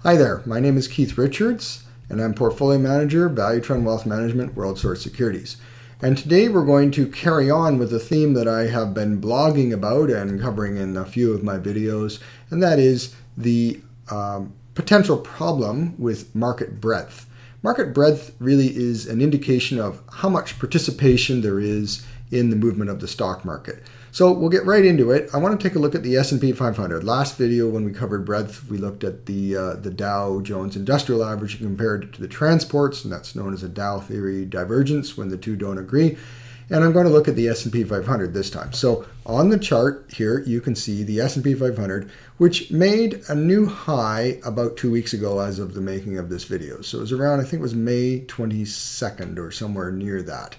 Hi there, my name is Keith Richards, and I'm Portfolio Manager, Value Trend Wealth Management, World Source Securities. And today we're going to carry on with a theme that I have been blogging about and covering in a few of my videos, and that is the potential problem with market breadth. Market breadth really is an indication of how much participation there is in the movement of the stock market. So we'll get right into it. I want to take a look at the S&P 500. Last video when we covered breadth, we looked at the Dow Jones Industrial Average and compared it to the transports, and that's known as a Dow theory divergence when the two don't agree. And I'm going to look at the S&P 500 this time. So on the chart here, you can see the S&P 500, which made a new high about 2 weeks ago as of the making of this video. So it was around, I think it was May 22nd or somewhere near that.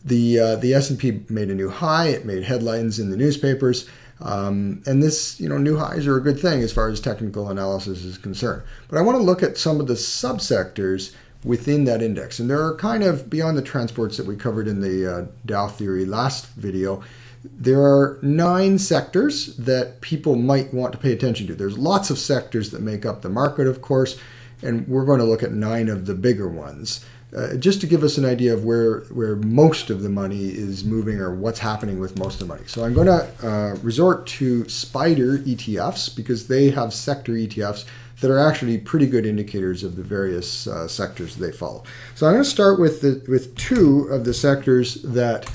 The S&P made a new high. It made headlines in the newspapers. And this, new highs are a good thing as far as technical analysis is concerned. But I want to look at some of the subsectors within that index. And there are kind of, beyond the transports that we covered in the Dow theory last video, there are 9 sectors that people might want to pay attention to. There's lots of sectors that make up the market, of course, and we're going to look at 9 of the bigger ones. Just to give us an idea of where most of the money is moving or what's happening with most of the money. So I'm going to resort to SPDR ETFs because they have sector ETFs that are actually pretty good indicators of the various sectors they follow. So I'm going to start with 2 of the sectors that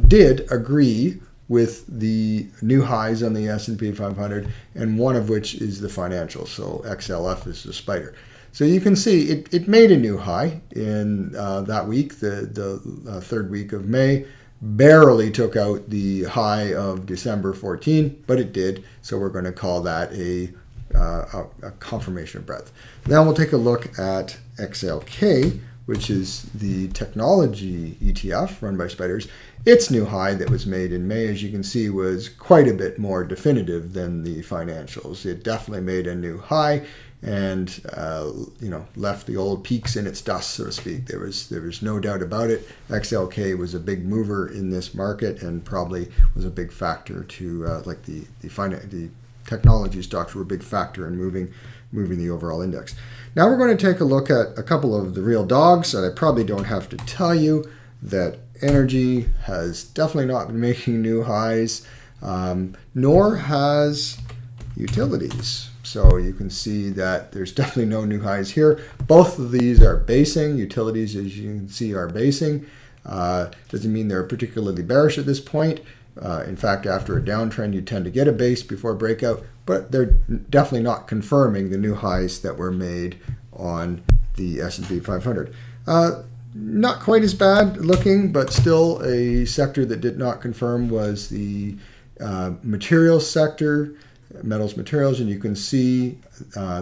did agree with the new highs on the S&P 500, and one of which is the financials. So XLF is the SPDR. So you can see it made a new high in that week, the third week of May. Barely took out the high of December 14, but it did. So we're going to call that a confirmation of breadth. Now we'll take a look at XLK, which is the technology ETF run by SPDRs. Its new high that was made in May, as you can see, was quite a bit more definitive than the financials. It definitely made a new high and left the old peaks in its dust, so to speak. There was no doubt about it. XLK was a big mover in this market and probably was a big factor to like the technology stocks were a big factor in moving the overall index. Now we're going to take a look at a couple of the real dogs, and I probably don't have to tell you that energy has definitely not been making new highs, nor has utilities. So you can see that there's definitely no new highs here. Both of these are basing. Utilities, as you can see, are basing. Doesn't mean they're particularly bearish at this point. In fact, after a downtrend, you tend to get a base before a breakout, but they're definitely not confirming the new highs that were made on the S&P 500. Not quite as bad looking, but still a sector that did not confirm was the materials sector, metals, materials, and you can see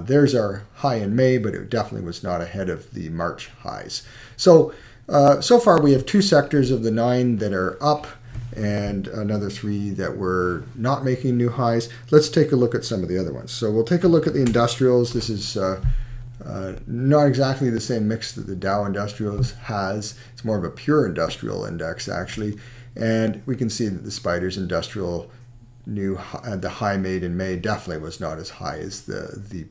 there's our high in May, but it definitely was not ahead of the March highs. So, so far we have 2 sectors of the 9 that are up, and another 3 that were not making new highs. Let's take a look at some of the other ones. So we'll take a look at the industrials. This is not exactly the same mix that the Dow Industrials has. It's more of a pure industrial index, actually. And we can see that the SPDR's industrial the high made in May definitely was not as high as the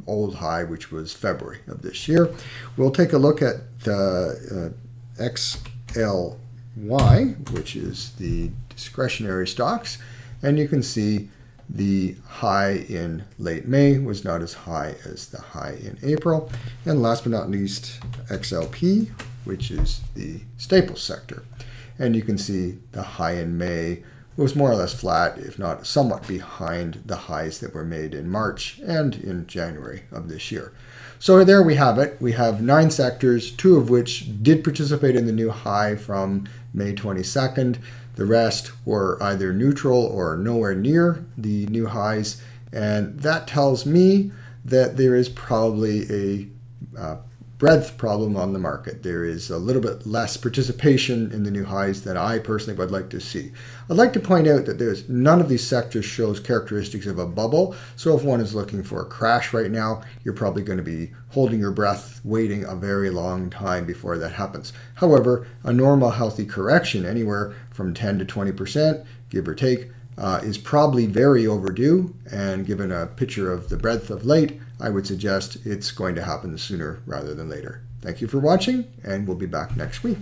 old high, which was February of this year. We'll take a look at the XLY, which is the discretionary stocks, and you can see the high in late May was not as high as the high in April. And last but not least, XLP, which is the staples sector. And you can see the high in May was more or less flat, if not somewhat behind the highs that were made in March and in January of this year. So there we have it. We have 9 sectors, 2 of which did participate in the new high from May 22nd. The rest were either neutral or nowhere near the new highs. And that tells me that there is probably a breadth problem on the market. There is a little bit less participation in the new highs than I personally would like to see. I'd like to point out that none of these sectors shows characteristics of a bubble. So if one is looking for a crash right now, you're probably going to be holding your breath, waiting a very long time before that happens. However, a normal healthy correction anywhere from 10 to 20%, give or take, is probably very overdue, and given a picture of the breadth of late, I would suggest it's going to happen sooner rather than later. Thank you for watching, and we'll be back next week.